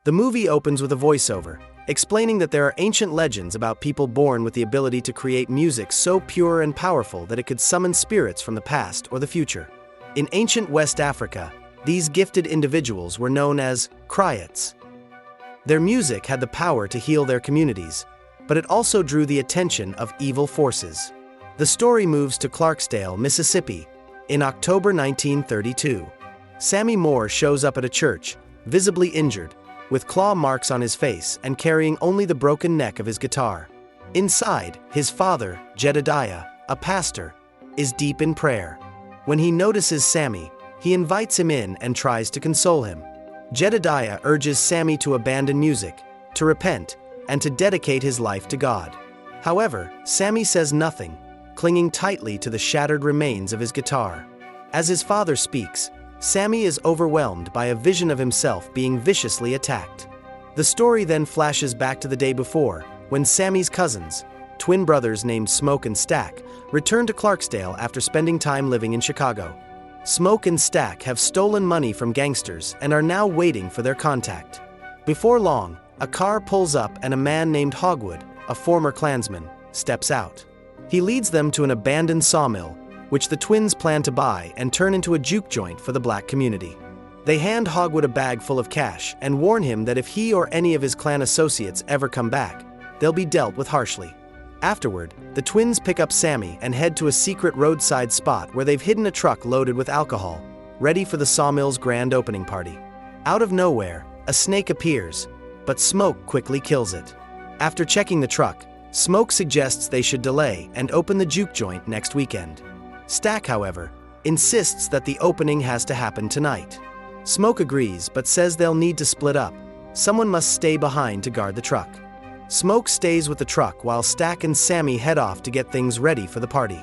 The movie opens with a voiceover, explaining that there are ancient legends about people born with the ability to create music so pure and powerful that it could summon spirits from the past or the future. In ancient West Africa, these gifted individuals were known as Kriots. Their music had the power to heal their communities, but it also drew the attention of evil forces. The story moves to Clarksdale, Mississippi, in October 1932. Sammy Moore shows up at a church, visibly injured, with claw marks on his face and carrying only the broken neck of his guitar. Inside, his father, Jedediah, a pastor, is deep in prayer. When he notices Sammy, he invites him in and tries to console him. Jedediah urges Sammy to abandon music, to repent, and to dedicate his life to God. However, Sammy says nothing, clinging tightly to the shattered remains of his guitar. As his father speaks, Sammy is overwhelmed by a vision of himself being viciously attacked. The story then flashes back to the day before, when Sammy's cousins, twin brothers named Smoke and Stack, return to Clarksdale after spending time living in Chicago. Smoke and Stack have stolen money from gangsters and are now waiting for their contact. Before long, a car pulls up and a man named Hogwood, a former Klansman, steps out. He leads them to an abandoned sawmill, which the twins plan to buy and turn into a juke joint for the black community. They hand Hogwood a bag full of cash and warn him that if he or any of his clan associates ever come back, they'll be dealt with harshly. Afterward, the twins pick up Sammy and head to a secret roadside spot where they've hidden a truck loaded with alcohol, ready for the sawmill's grand opening party. Out of nowhere, a snake appears, but Smoke quickly kills it. After checking the truck, Smoke suggests they should delay and open the juke joint next weekend. Stack, however, insists that the opening has to happen tonight. Smoke agrees but says they'll need to split up. Someone must stay behind to guard the truck. Smoke stays with the truck while Stack and Sammy head off to get things ready for the party.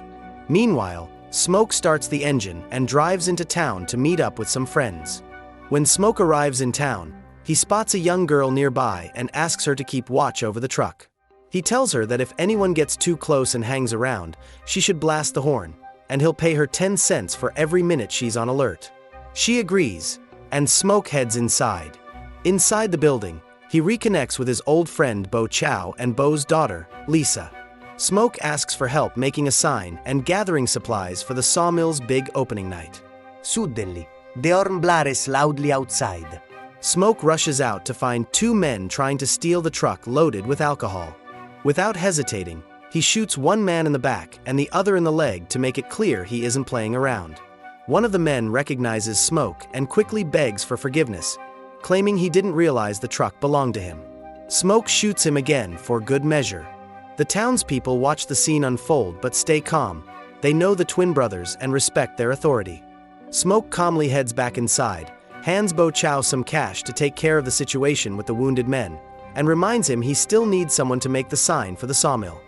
Meanwhile, Smoke starts the engine and drives into town to meet up with some friends. When Smoke arrives in town, he spots a young girl nearby and asks her to keep watch over the truck. He tells her that if anyone gets too close and hangs around, she should blast the horn, and he'll pay her 10 cents for every minute she's on alert. She agrees, and Smoke heads inside. Inside the building, he reconnects with his old friend Bo Chow and Bo's daughter, Lisa. Smoke asks for help making a sign and gathering supplies for the sawmill's big opening night. Suddenly, the horn blares loudly outside. Smoke rushes out to find two men trying to steal the truck loaded with alcohol. Without hesitating, he shoots one man in the back and the other in the leg to make it clear he isn't playing around. One of the men recognizes Smoke and quickly begs for forgiveness, claiming he didn't realize the truck belonged to him. Smoke shoots him again for good measure. The townspeople watch the scene unfold but stay calm. They know the twin brothers and respect their authority. Smoke calmly heads back inside, hands Bo Chow some cash to take care of the situation with the wounded men, and reminds him he still needs someone to make the sign for the sawmill.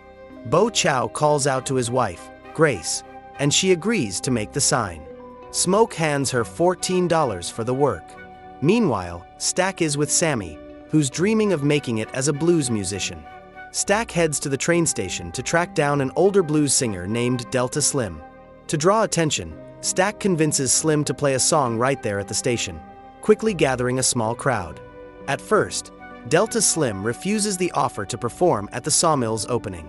Bo Chow calls out to his wife, Grace, and she agrees to make the sign. Smoke hands her $14 for the work. Meanwhile, Stack is with Sammy, who's dreaming of making it as a blues musician. Stack heads to the train station to track down an older blues singer named Delta Slim. To draw attention, Stack convinces Slim to play a song right there at the station, quickly gathering a small crowd. At first, Delta Slim refuses the offer to perform at the sawmill's opening.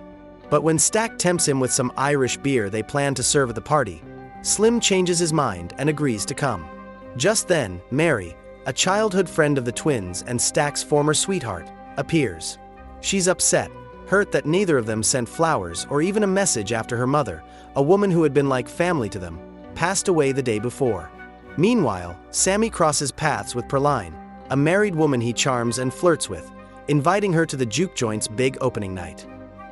But when Stack tempts him with some Irish beer they plan to serve at the party, Slim changes his mind and agrees to come. Just then, Mary, a childhood friend of the twins and Stack's former sweetheart, appears. She's upset, hurt that neither of them sent flowers or even a message after her mother, a woman who had been like family to them, passed away the day before. Meanwhile, Sammy crosses paths with Perline, a married woman he charms and flirts with, inviting her to the juke joint's big opening night.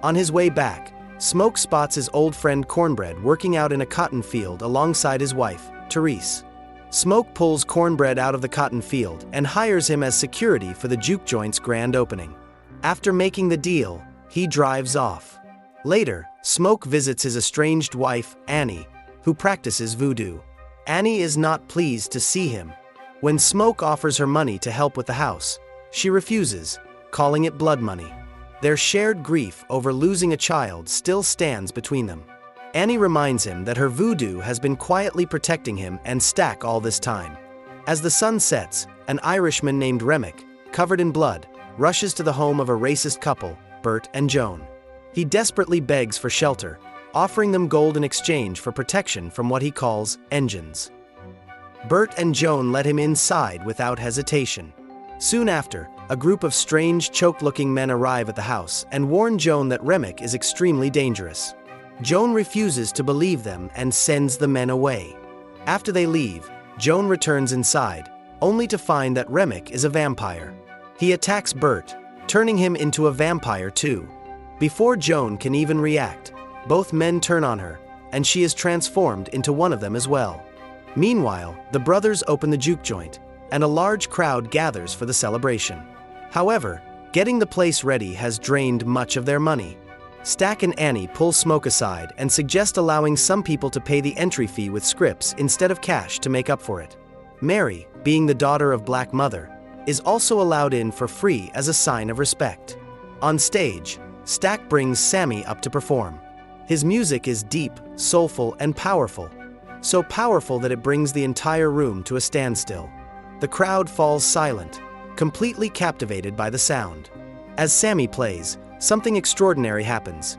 On his way back, Smoke spots his old friend Cornbread working out in a cotton field alongside his wife, Therese. Smoke pulls Cornbread out of the cotton field and hires him as security for the juke joint's grand opening. After making the deal, he drives off. Later, Smoke visits his estranged wife, Annie, who practices voodoo. Annie is not pleased to see him. When Smoke offers her money to help with the house, she refuses, calling it blood money. Their shared grief over losing a child still stands between them. Annie reminds him that her voodoo has been quietly protecting him and Stack all this time. As the sun sets, an Irishman named Remick, covered in blood, rushes to the home of a racist couple, Bert and Joan. He desperately begs for shelter, offering them gold in exchange for protection from what he calls engines. Bert and Joan let him inside without hesitation. Soon after, a group of strange, choke-looking men arrive at the house and warn Joan that Remick is extremely dangerous. Joan refuses to believe them and sends the men away. After they leave, Joan returns inside, only to find that Remick is a vampire. He attacks Bert, turning him into a vampire too. Before Joan can even react, both men turn on her, and she is transformed into one of them as well. Meanwhile, the brothers open the juke joint, and a large crowd gathers for the celebration. However, getting the place ready has drained much of their money. Stack and Annie pull Smoke aside and suggest allowing some people to pay the entry fee with scripts instead of cash to make up for it. Mary, being the daughter of Black Mother, is also allowed in for free as a sign of respect. On stage, Stack brings Sammy up to perform. His music is deep, soulful, and powerful. So powerful that it brings the entire room to a standstill. The crowd falls silent, completely captivated by the sound. As Sammy plays, something extraordinary happens.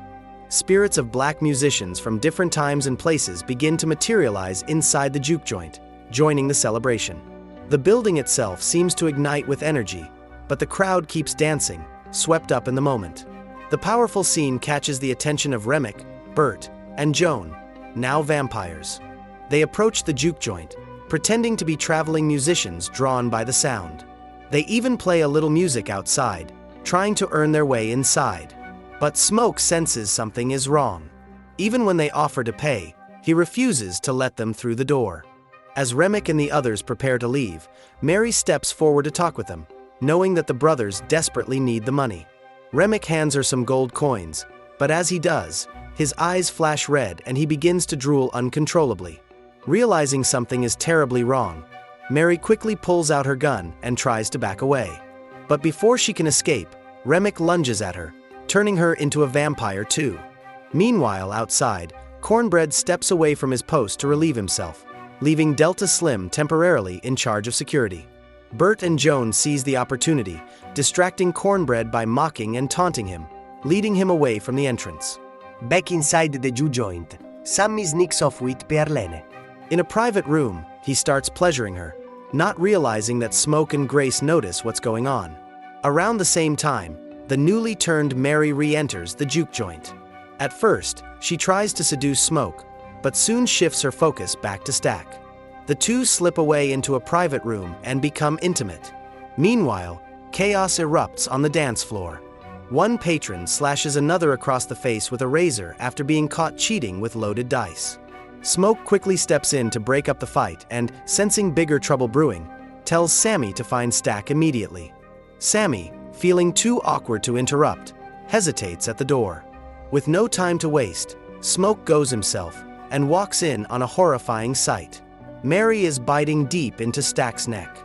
Spirits of black musicians from different times and places begin to materialize inside the juke joint, joining the celebration. The building itself seems to ignite with energy, but the crowd keeps dancing, swept up in the moment. The powerful scene catches the attention of Remick, Bert, and Joan, now vampires. They approach the juke joint, pretending to be traveling musicians drawn by the sound. They even play a little music outside, trying to earn their way inside. But Smoke senses something is wrong. Even when they offer to pay, he refuses to let them through the door. As Remick and the others prepare to leave, Mary steps forward to talk with them, knowing that the brothers desperately need the money. Remick hands her some gold coins, but as he does, his eyes flash red and he begins to drool uncontrollably. Realizing something is terribly wrong, Mary quickly pulls out her gun and tries to back away. But before she can escape, Remick lunges at her, turning her into a vampire too. Meanwhile, outside, Cornbread steps away from his post to relieve himself, leaving Delta Slim temporarily in charge of security. Bert and Joan seize the opportunity, distracting Cornbread by mocking and taunting him, leading him away from the entrance. Back inside the juke joint, Sammy sneaks off with Perlene. In a private room, he starts pleasuring her, not realizing that Smoke and Grace notice what's going on. Around the same time, the newly turned Mary re-enters the juke joint. At first, she tries to seduce Smoke, but soon shifts her focus back to Stack. The two slip away into a private room and become intimate. Meanwhile, chaos erupts on the dance floor. One patron slashes another across the face with a razor after being caught cheating with loaded dice. Smoke quickly steps in to break up the fight and, sensing bigger trouble brewing, tells Sammy to find Stack immediately. Sammy, feeling too awkward to interrupt, hesitates at the door. With no time to waste, Smoke goes himself and walks in on a horrifying sight. Mary is biting deep into Stack's neck.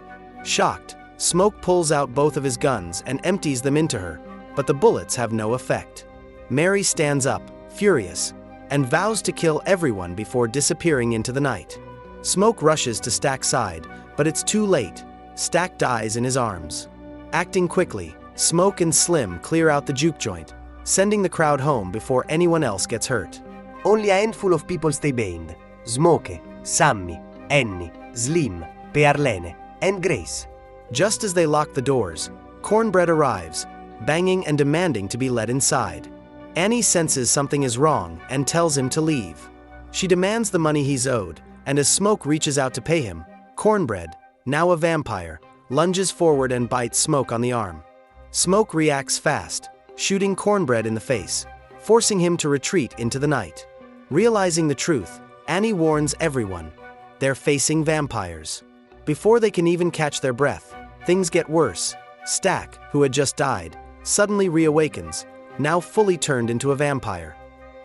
Shocked, Smoke pulls out both of his guns and empties them into her, but the bullets have no effect. Mary stands up, furious, and vows to kill everyone before disappearing into the night. Smoke rushes to Stack's side, but it's too late. Stack dies in his arms. Acting quickly, Smoke and Slim clear out the juke joint, sending the crowd home before anyone else gets hurt. Only a handful of people stay banned. Smoke, Sammy, Annie, Slim, Perlene, and Grace. Just as they lock the doors, Cornbread arrives, banging and demanding to be let inside. Annie senses something is wrong and tells him to leave. She demands the money he's owed, and as Smoke reaches out to pay him, Cornbread, now a vampire, lunges forward and bites Smoke on the arm. Smoke reacts fast, shooting Cornbread in the face, forcing him to retreat into the night. Realizing the truth, Annie warns everyone. They're facing vampires. Before they can even catch their breath, things get worse. Stack, who had just died, suddenly reawakens, now fully turned into a vampire.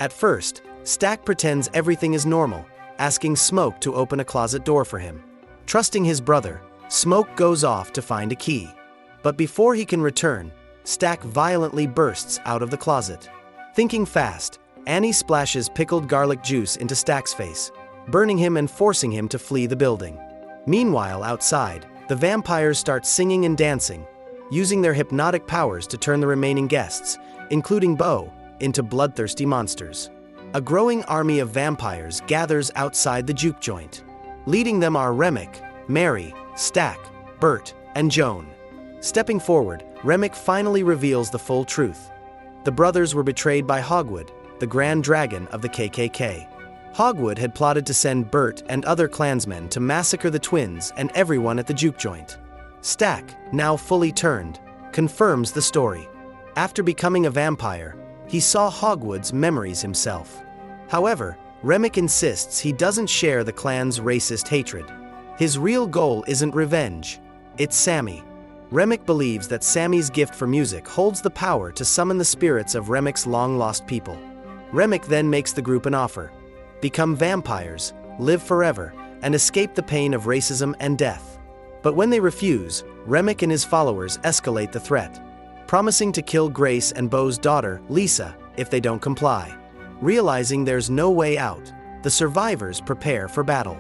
At first, Stack pretends everything is normal, asking Smoke to open a closet door for him. Trusting his brother, Smoke goes off to find a key. But before he can return, Stack violently bursts out of the closet. Thinking fast, Annie splashes pickled garlic juice into Stack's face, burning him and forcing him to flee the building. Meanwhile, outside, the vampires start singing and dancing, using their hypnotic powers to turn the remaining guests, including Bo, into bloodthirsty monsters. A growing army of vampires gathers outside the juke joint. Leading them are Remick, Mary, Stack, Bert, and Joan. Stepping forward, Remick finally reveals the full truth. The brothers were betrayed by Hogwood, the Grand Dragon of the KKK. Hogwood had plotted to send Bert and other clansmen to massacre the twins and everyone at the juke joint. Stack, now fully turned, confirms the story. After becoming a vampire, he saw Hogwood's memories himself. However, Remick insists he doesn't share the clan's racist hatred. His real goal isn't revenge, it's Sammy. Remick believes that Sammy's gift for music holds the power to summon the spirits of Remick's long-lost people. Remick then makes the group an offer: become vampires, live forever, and escape the pain of racism and death. But when they refuse, Remick and his followers escalate the threat, promising to kill Grace and Bo's daughter, Lisa, if they don't comply. Realizing there's no way out, the survivors prepare for battle.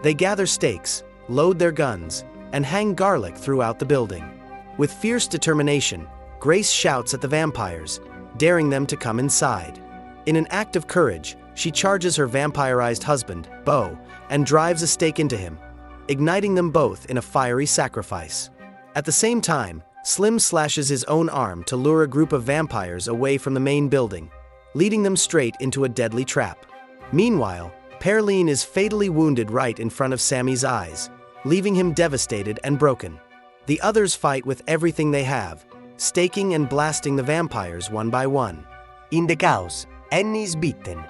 They gather stakes, load their guns, and hang garlic throughout the building. With fierce determination, Grace shouts at the vampires, daring them to come inside. In an act of courage, she charges her vampirized husband, Bo, and drives a stake into him, igniting them both in a fiery sacrifice. At the same time, Slim slashes his own arm to lure a group of vampires away from the main building, leading them straight into a deadly trap. Meanwhile, Pearline is fatally wounded right in front of Sammy's eyes, leaving him devastated and broken. The others fight with everything they have, staking and blasting the vampires one by one. In the chaos, Annie's beaten.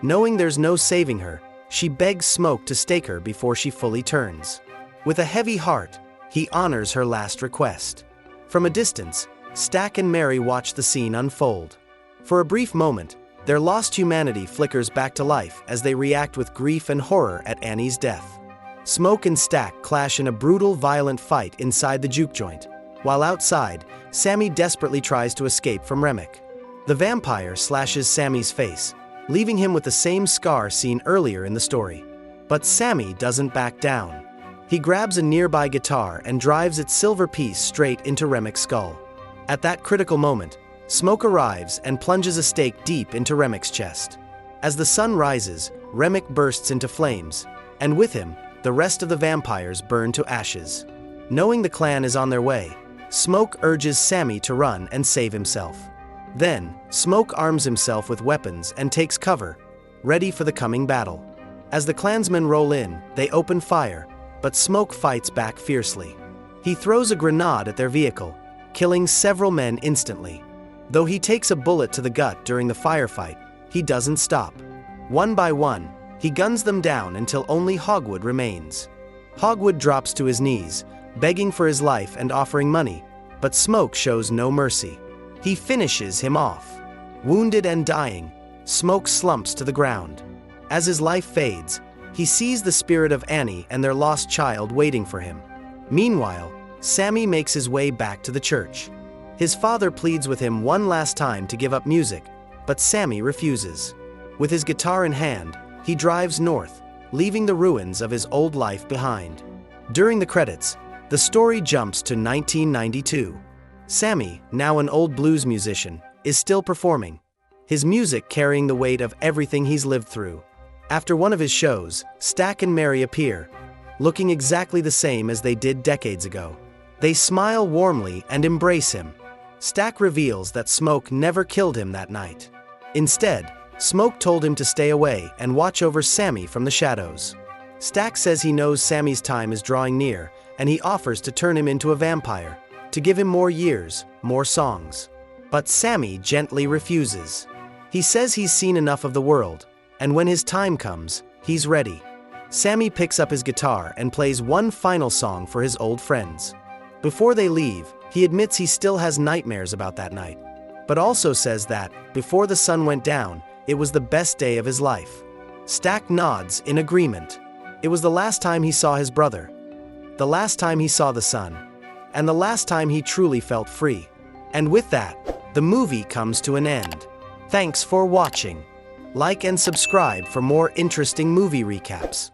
Knowing there's no saving her, she begs Smoke to stake her before she fully turns. With a heavy heart, he honors her last request. From a distance, Stack and Mary watch the scene unfold. For a brief moment, their lost humanity flickers back to life as they react with grief and horror at Annie's death. Smoke and Stack clash in a brutal, violent fight inside the juke joint, while outside, Sammy desperately tries to escape from Remick. The vampire slashes Sammy's face, leaving him with the same scar seen earlier in the story. But Sammy doesn't back down. He grabs a nearby guitar and drives its silver piece straight into Remick's skull. At that critical moment, Smoke arrives and plunges a stake deep into Remick's chest. As the sun rises, Remick bursts into flames, and with him, the rest of the vampires burn to ashes. Knowing the clan is on their way, Smoke urges Sammy to run and save himself. Then, Smoke arms himself with weapons and takes cover, ready for the coming battle. As the clansmen roll in, they open fire, but Smoke fights back fiercely. He throws a grenade at their vehicle, killing several men instantly. Though he takes a bullet to the gut during the firefight, he doesn't stop. One by one, he guns them down until only Hogwood remains. Hogwood drops to his knees, begging for his life and offering money, but Smoke shows no mercy. He finishes him off. Wounded and dying, Smoke slumps to the ground. As his life fades, he sees the spirit of Annie and their lost child waiting for him. Meanwhile, Sammy makes his way back to the church. His father pleads with him one last time to give up music, but Sammy refuses. With his guitar in hand, he drives north, leaving the ruins of his old life behind. During the credits, the story jumps to 1992. Sammy, now an old blues musician, is still performing, his music carrying the weight of everything he's lived through. After one of his shows, Stack and Mary appear, looking exactly the same as they did decades ago. They smile warmly and embrace him. Stack reveals that Smoke never killed him that night. Instead, Smoke told him to stay away and watch over Sammy from the shadows. Stack says he knows Sammy's time is drawing near, and he offers to turn him into a vampire, to give him more years, more songs. But Sammy gently refuses. He says he's seen enough of the world, and when his time comes, he's ready. Sammy picks up his guitar and plays one final song for his old friends. Before they leave, he admits he still has nightmares about that night, but also says that, before the sun went down, it was the best day of his life. Stack nods in agreement. It was the last time he saw his brother, the last time he saw the sun, and the last time he truly felt free. And with that, the movie comes to an end. Thanks for watching. Like and subscribe for more interesting movie recaps.